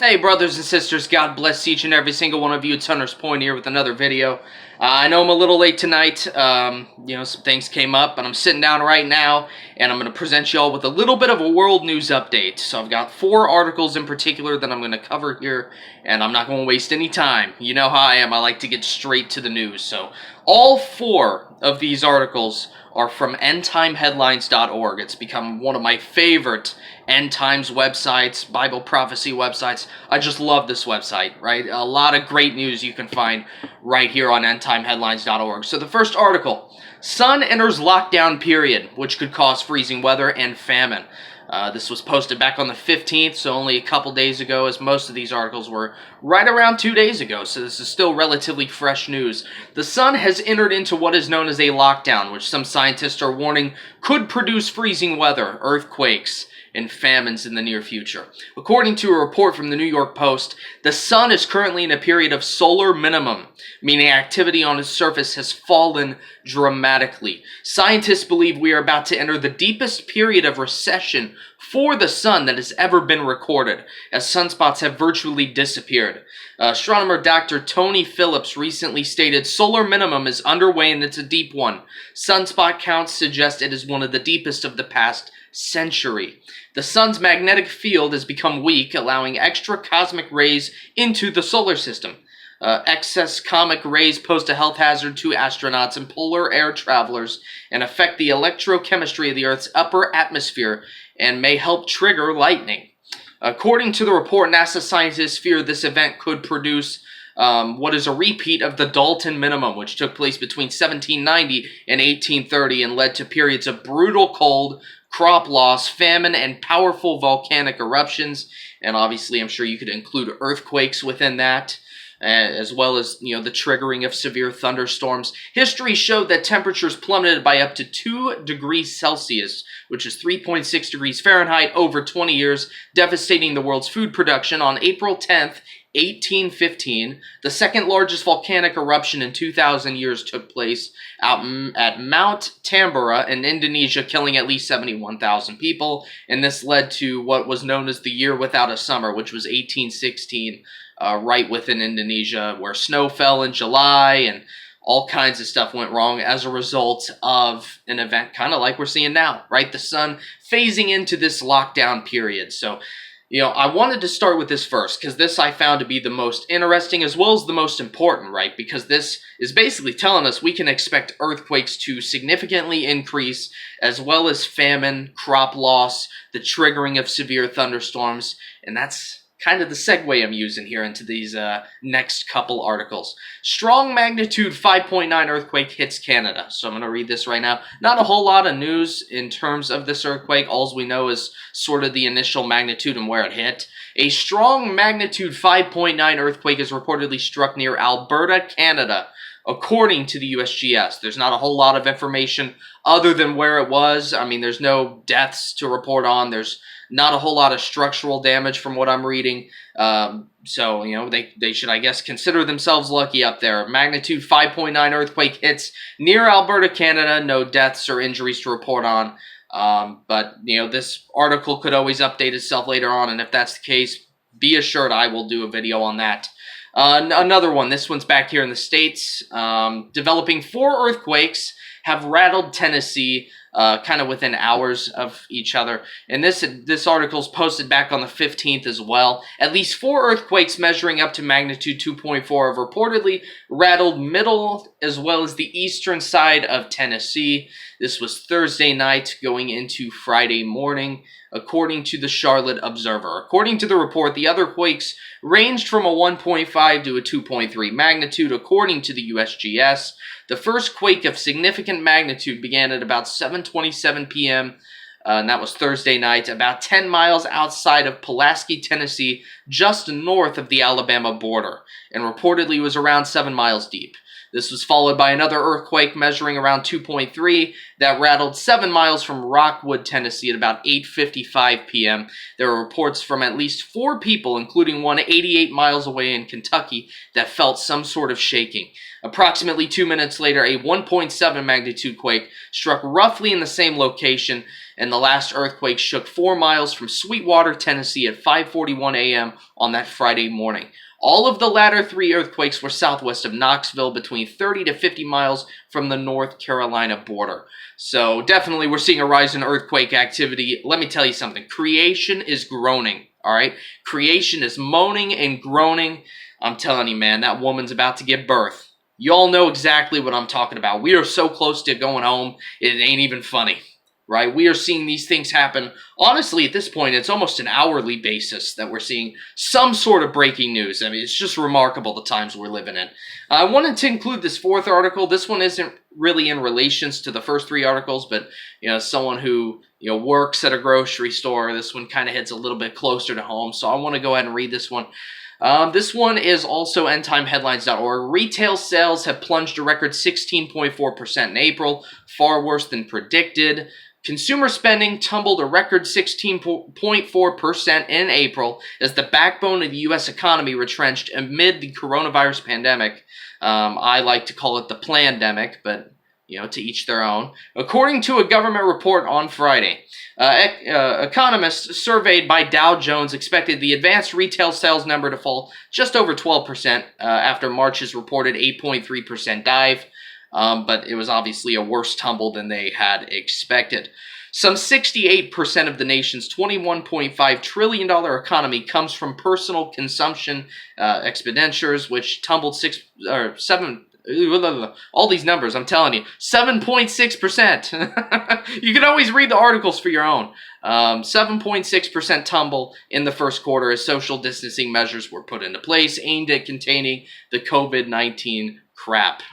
Hey brothers and sisters, God bless each and every single one of you. It's Hunter's Point here with another video. I know I'm a little late tonight, some things came up, but I'm sitting down right now, and I'm going to present y'all with a little bit of a world news update. So I've got 4 articles in particular that I'm going to cover here, and I'm not going to waste any time. You know how I am, I like to get straight to the news. So all 4 of these articles are from endtimeheadlines.org. It's become one of my favorite end times websites, Bible prophecy websites. I just love this website, right? A lot of great news you can find right here on endtimeheadlines.org. So the first article, sun enters lockdown period, which could cause freezing weather and famine. This was posted back on the 15th, so only a couple days ago, as most of these articles were right around 2 days ago, so this is still relatively fresh news. The sun has entered into what is known as a lockdown, which some scientists are warning could produce freezing weather, earthquakes, and famines in the near future. According to a report from the New York Post, the sun is currently in a period of solar minimum, meaning activity on its surface has fallen dramatically. Scientists believe we are about to enter the deepest period of recession for the sun that has ever been recorded, as sunspots have virtually disappeared. Astronomer Dr. Tony Phillips recently stated solar minimum is underway and it's a deep one. Sunspot counts suggest it is one of the deepest of the past century. The sun's magnetic field has become weak, allowing extra cosmic rays into the solar system. Excess cosmic rays pose a health hazard to astronauts and polar air travelers and affect the electrochemistry of the Earth's upper atmosphere and may help trigger lightning. According to the report, NASA scientists fear this event could produce what is a repeat of the Dalton minimum, which took place between 1790 and 1830 and led to periods of brutal cold, crop loss, famine, and powerful volcanic eruptions. And obviously, I'm sure you could include earthquakes within that, as well as, the triggering of severe thunderstorms. History showed that temperatures plummeted by up to 2 degrees Celsius, which is 3.6 degrees Fahrenheit, over 20 years, devastating the world's food production. On April 10th, 1815, the second largest volcanic eruption in 2,000 years took place out at Mount Tambora in Indonesia, killing at least 71,000 people, and this led to what was known as the Year Without a Summer, which was 1816, right within Indonesia, where snow fell in July, and all kinds of stuff went wrong as a result of an event kind of like we're seeing now, right? The sun phasing into this lockdown period. So, I wanted to start with this first, because this I found to be the most interesting as well as the most important, right? Because this is basically telling us we can expect earthquakes to significantly increase, as well as famine, crop loss, the triggering of severe thunderstorms, and that's kind of the segue I'm using here into these next couple articles. Strong magnitude 5.9 earthquake hits Canada. So I'm going to read this right now. Not a whole lot of news in terms of this earthquake. All we know is sort of the initial magnitude and where it hit. A strong magnitude 5.9 earthquake is reportedly struck near Alberta, Canada, according to the USGS. There's not a whole lot of information other than where it was. I mean, there's no deaths to report on. There's not a whole lot of structural damage from what I'm reading. So, they should, I guess, consider themselves lucky up there. Magnitude 5.9 earthquake hits near Alberta, Canada. No deaths or injuries to report on. But, this article could always update itself later on. And if that's the case, be assured I will do a video on that. Another one. This one's back here in the States. Developing 4 earthquakes have rattled Tennessee kind of within hours of each other. And this article's posted back on the 15th as well. At least 4 earthquakes measuring up to magnitude 2.4 have reportedly rattled middle as well as the eastern side of Tennessee. This was Thursday night going into Friday morning, according to the Charlotte Observer. According to the report, the other quakes ranged from a 1.5 to a 2.3 magnitude, according to the USGS. The first quake of significant magnitude began at about 7:27 p.m., and that was Thursday night, about 10 miles outside of Pulaski, Tennessee, just north of the Alabama border, and reportedly was around 7 miles deep. This was followed by another earthquake measuring around 2.3 that rattled 7 miles from Rockwood, Tennessee at about 8:55 p.m. There were reports from at least 4 people, including one 88 miles away in Kentucky, that felt some sort of shaking. Approximately 2 minutes later, a 1.7 magnitude quake struck roughly in the same location, and the last earthquake shook 4 miles from Sweetwater, Tennessee at 5:41 a.m. on that Friday morning. All of the latter 3 earthquakes were southwest of Knoxville, between 30 to 50 miles from the North Carolina border. So definitely we're seeing a rise in earthquake activity. Let me tell you something. Creation is groaning, all right? Creation is moaning and groaning. I'm telling you, man, that woman's about to give birth. You all know exactly what I'm talking about. We are so close to going home, it ain't even funny. Right? We are seeing these things happen. Honestly, at this point, it's almost an hourly basis that we're seeing some sort of breaking news. I mean, it's just remarkable the times we're living in. I wanted to include this 4th article. This one isn't really in relations to the first 3 articles, but, someone who, works at a grocery store, this one kind of hits a little bit closer to home. So I want to go ahead and read this one. This one is also endtimeheadlines.org. Retail sales have plunged a record 16.4% in April, far worse than predicted. Consumer spending tumbled a record 16.4% in April as the backbone of the U.S. economy retrenched amid the coronavirus pandemic. I like to call it the plandemic, but to each their own. According to a government report on Friday, economists surveyed by Dow Jones expected the advanced retail sales number to fall just over 12% after March's reported 8.3% dive. But it was obviously a worse tumble than they had expected. Some 68% of the nation's $21.5 trillion economy comes from personal consumption expenditures, which tumbled 7. All these numbers, I'm telling you, 7.6%. You can always read the articles for your own. 7.6% tumble in the first quarter as social distancing measures were put into place aimed at containing the COVID-19 crap.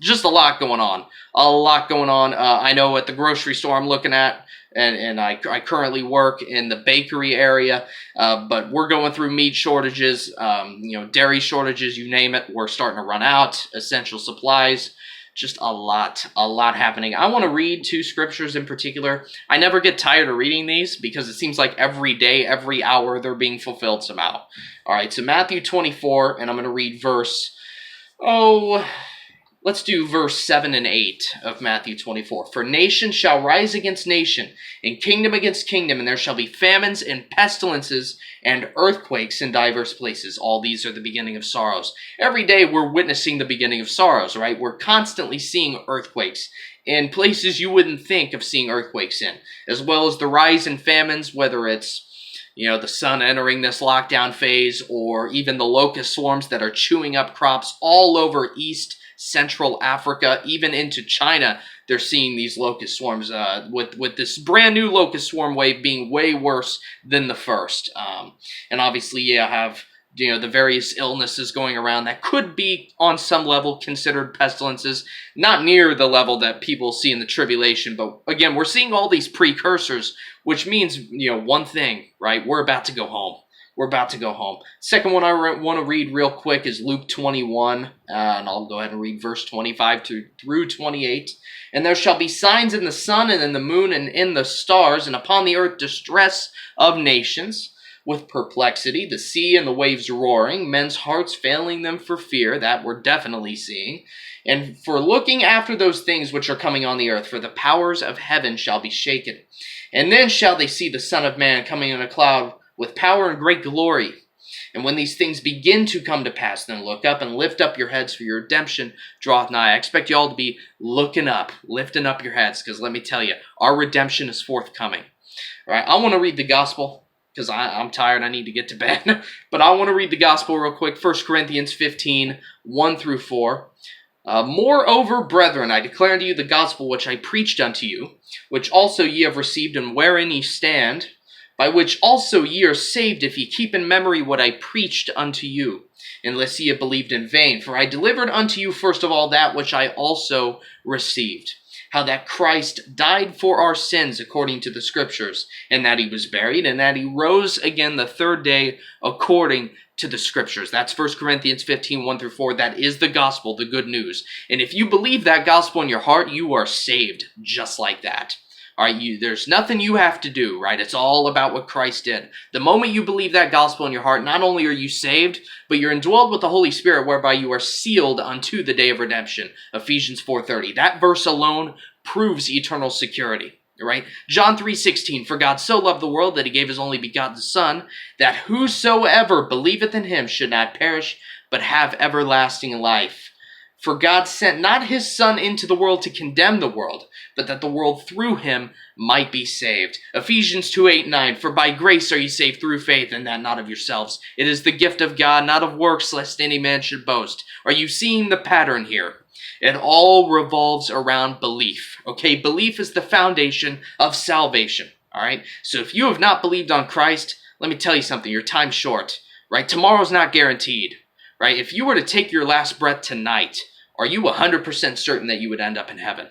Just a lot going on. I know at the grocery store I'm looking at, and I currently work in the bakery area, but we're going through meat shortages, dairy shortages, you name it. We're starting to run out, essential supplies, just a lot happening. I want to read 2 scriptures in particular. I never get tired of reading these because it seems like every day, every hour, they're being fulfilled somehow. All right, so Matthew 24, and I'm going to read let's do verse 7 and 8 of Matthew 24. For nation shall rise against nation, and kingdom against kingdom, and there shall be famines and pestilences and earthquakes in diverse places. All these are the beginning of sorrows. Every day we're witnessing the beginning of sorrows, right? We're constantly seeing earthquakes in places you wouldn't think of seeing earthquakes in, as well as the rise in famines, whether it's the sun entering this lockdown phase, or even the locust swarms that are chewing up crops all over East Central Africa, even into China. They're seeing these locust swarms with this brand new locust swarm wave being way worse than the first. And obviously, have the various illnesses going around that could be on some level considered pestilences, not near the level that people see in the tribulation. But again, we're seeing all these precursors, which means, one thing, right? We're about to go home. We're about to go home. Second one I want to read real quick is Luke 21, and I'll go ahead and read verse 25 through 28. And there shall be signs in the sun and in the moon and in the stars, and upon the earth distress of nations, with perplexity, the sea and the waves roaring, men's hearts failing them for fear. That we're definitely seeing. And for looking after those things which are coming on the earth, for the powers of heaven shall be shaken. And then shall they see the Son of Man coming in a cloud with power and great glory. And when these things begin to come to pass, then look up and lift up your heads, for your redemption draweth nigh. I expect you all to be looking up, lifting up your heads, because let me tell you, our redemption is forthcoming. All right, I want to read the gospel, because I'm tired, I need to get to bed. But I want to read the gospel real quick. 1 Corinthians 15, 1 through 4. Moreover, brethren, I declare unto you the gospel which I preached unto you, which also ye have received, and wherein ye stand, by which also ye are saved, if ye keep in memory what I preached unto you, unless ye have believed in vain. For I delivered unto you first of all that which I also received, how that Christ died for our sins according to the Scriptures, and that he was buried, and that he rose again the third day according to the Scriptures. That's 1 Corinthians 15, 1 through 4. That is the gospel, the good news. And if you believe that gospel in your heart, you are saved just like that. All right, there's nothing you have to do, right? It's all about what Christ did. The moment you believe that gospel in your heart, not only are you saved, but you're indwelled with the Holy Spirit, whereby you are sealed unto the day of redemption. Ephesians 4:30. That verse alone proves eternal security. Right? John 3:16, for God so loved the world that he gave his only begotten Son, that whosoever believeth in him should not perish, but have everlasting life. For God sent not his Son into the world to condemn the world, but that the world through him might be saved. Ephesians 2:8-9, for by grace are ye saved through faith, and that not of yourselves. It is the gift of God, not of works, lest any man should boast. Are you seeing the pattern here? It all revolves around belief. Okay, belief is the foundation of salvation. All right, so if you have not believed on Christ, let me tell you something, your time's short. Right, tomorrow's not guaranteed. Right, if you were to take your last breath tonight, are you 100% certain that you would end up in heaven?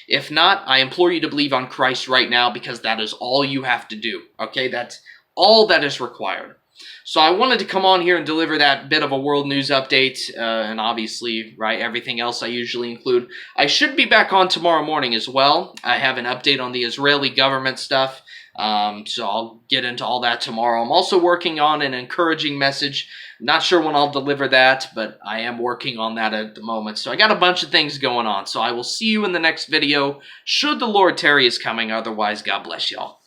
If not, I implore you to believe on Christ right now, because that is all you have to do. Okay, that's all that is required. So I wanted to come on here and deliver that bit of a world news update, and obviously, right, everything else I usually include. I should be back on tomorrow morning as well. I have an update on the Israeli government stuff, so I'll get into all that tomorrow. I'm also working on an encouraging message. Not sure when I'll deliver that, but I am working on that at the moment. So I got a bunch of things going on, so I will see you in the next video, should the Lord tarry is coming. Otherwise, God bless y'all.